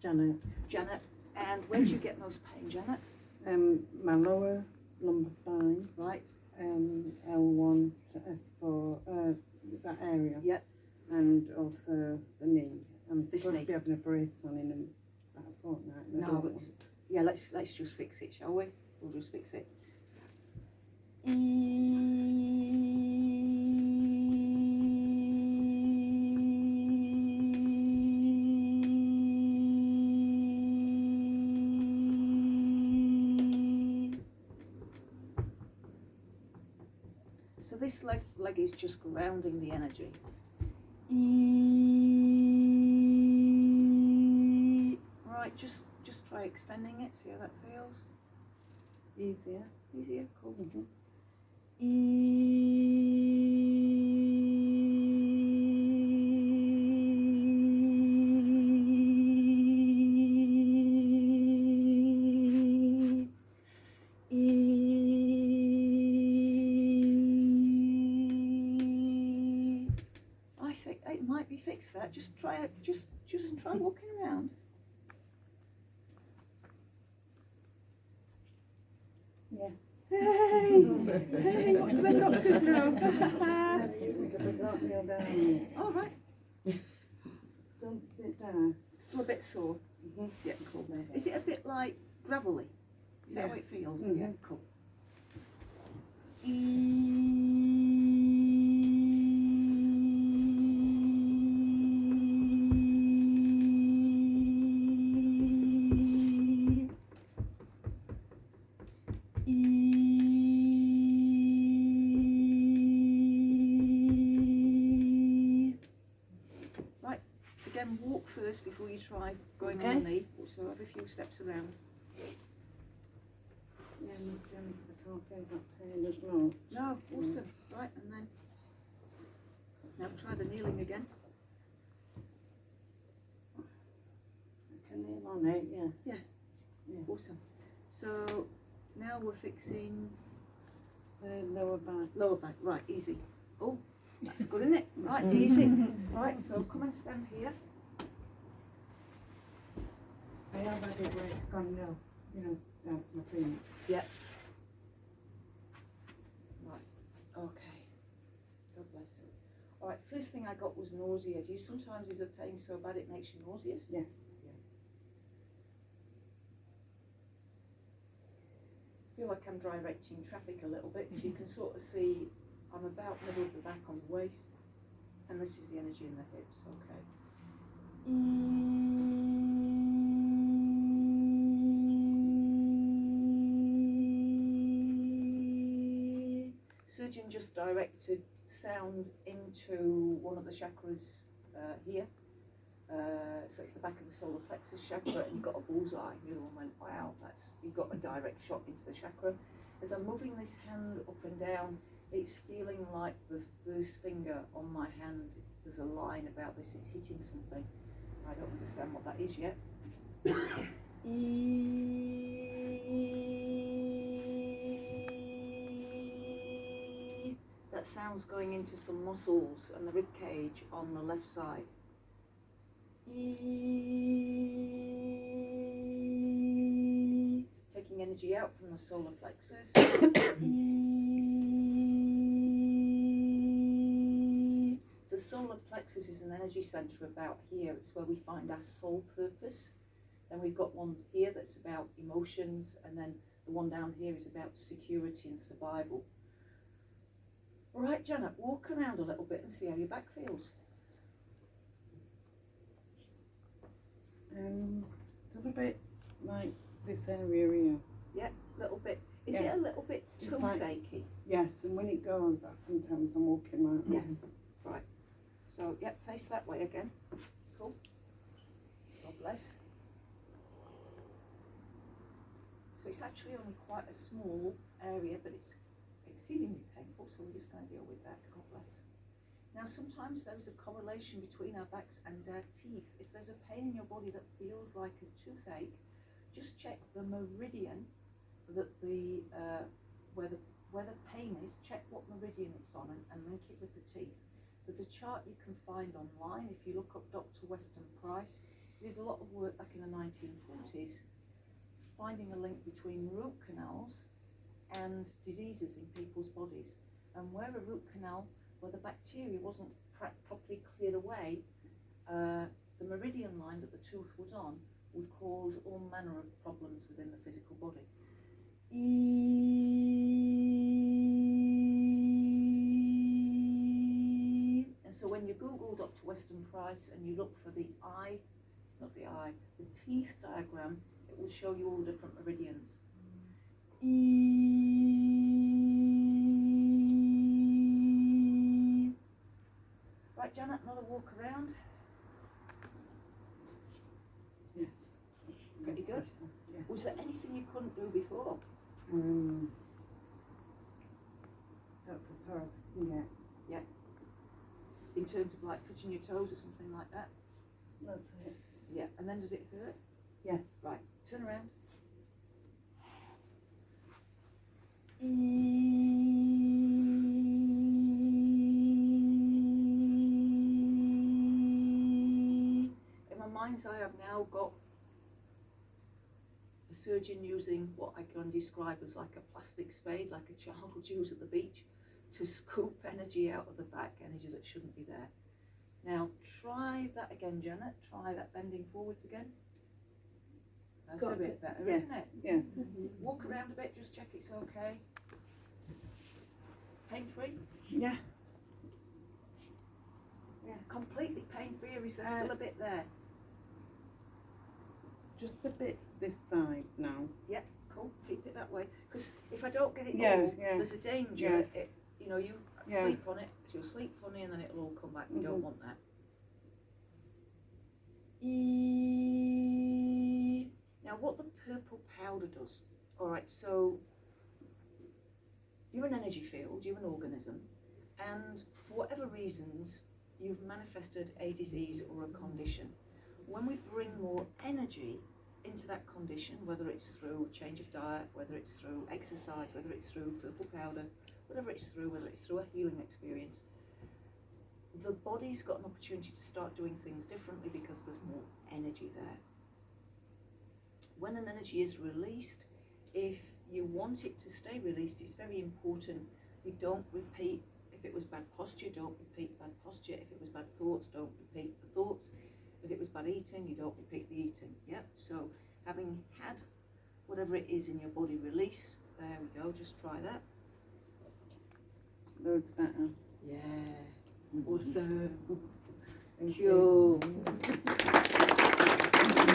Janet. Janet. And where do you get most pain, Janet? My lower lumbar spine. Right. L1 to S4, that area. Yep. And also the knee. I'm This supposed knee. to be having a brace on in about a fortnight. and I No, don't but want- yeah, let's just fix it, shall we? We'll just fix it. So this left leg is just grounding the energy. Right, just try extending it, see how that feels. Easier. Easier, cool. I think it might be fixed. That just try it. Just try walking around. Yeah. Hey, hey, what do the doctors know? Because I can't kneel down. All right, Still a bit down. still a bit sore. Mhm. Yeah, cool. Is it a bit like gravelly? Is that how it Yes. feels? Mhm. Yeah, cool. Right, again, walk first before you try going on the knee. So have a few steps around. Yeah, my Janice, I can't feel that pain as much. No, awesome. Right, and then now try the kneeling again. I can kneel on it, yes. Yeah. Yeah. Awesome. So now we're fixing The lower back. lower back. Right, easy. Oh, that's good, isn't it? Right, easy. Right, so come and stand here. I have had it where it's gone now, down to my feet. Yeah. Right. Okay. God bless you. All right. First thing I got was nausea. Do you sometimes is the pain so bad it makes you nauseous? Yes. I feel like I'm directing traffic a little bit, so you can sort of see I'm about middle of the back on the waist, and this is the energy in the hips. Okay. Surgeon just directed sound into one of the chakras here. So it's the back of the solar plexus chakra, and you've got a bullseye. The other one went, wow, you've got a direct shot into the chakra. As I'm moving this hand up and down, it's feeling like the first finger on my hand, there's a line about this, it's hitting something. I don't understand what that is yet. That sound's going into some muscles and the rib cage on the left side. Taking energy out from the solar plexus. So the solar plexus is an energy center about here. It's where we find our soul purpose. Then we've got one here that's about emotions, and then the one down here is about security and survival. All right, Janet, walk around a little bit and see how your back feels. Still a bit like this area here. Yeah, a little bit. Is Yeah. it a little bit It's like- toothache-y? Yes, and when it goes, sometimes I'm walking like Yes. this. Right. So, yep, face that way again. Cool. God bless. So it's actually only quite a small area, but it's exceedingly painful, so we're just going to deal with that. God bless. Now, sometimes there is a correlation between our backs and our teeth. If there's a pain in your body that feels like a toothache, just check the meridian that where the pain is. Check what meridian it's on and link it with the teeth. There's a chart you can find online if you look up Dr. Weston Price. did a lot of work back in the 1940s, finding a link between root canals and diseases in people's bodies. And where a root canal, where the bacteria wasn't properly cleared away, the meridian line that the tooth was on would cause all manner of problems within the physical body. And so when you Google Dr. Weston Price and you look for the teeth diagram, it will show you all the different meridians. Right, Janet, another walk around. Yes. Pretty good. Yeah. Was there anything you couldn't do before? That's as far as I can get. In terms of like touching your toes or something like that? That's it. Yeah, and then does it hurt? Yes. Right, turn around. In my mind's eye, I've now got a surgeon using what I can describe as like a plastic spade, like a child would use at the beach, to scoop energy out of the back, energy that shouldn't be there. Now try that again, Janet. Try that bending forwards again. That's a bit better, Yes. isn't it? Yes. Walk around a bit, just check it's okay. Pain free? Yeah. Completely pain free, or is there still a bit there? Just a bit this side now. Yeah, cool. Keep it that way. Because if I don't get it Yeah, all, yeah. there's a danger. Yes. You Yeah. sleep on it, so you'll sleep funny, and then it'll all come back. We don't want that. Now, what the purple powder does. All right, so you're an energy field, you're an organism, and for whatever reasons, you've manifested a disease or a condition. When we bring more energy into that condition, whether it's through a change of diet, whether it's through exercise, whether it's through purple powder, whatever it's through, whether it's through a healing experience, the body's got an opportunity to start doing things differently because there's more energy there. When an energy is released, if you want it to stay released, it's very important you don't repeat. If it was bad posture, don't repeat bad posture. If it was bad thoughts, don't repeat the thoughts. If it was bad eating, you don't repeat the eating. Yep. So having had whatever it is in your body released, there we go, just try that. Loads better. Yeah. Awesome. Thank Cool. you.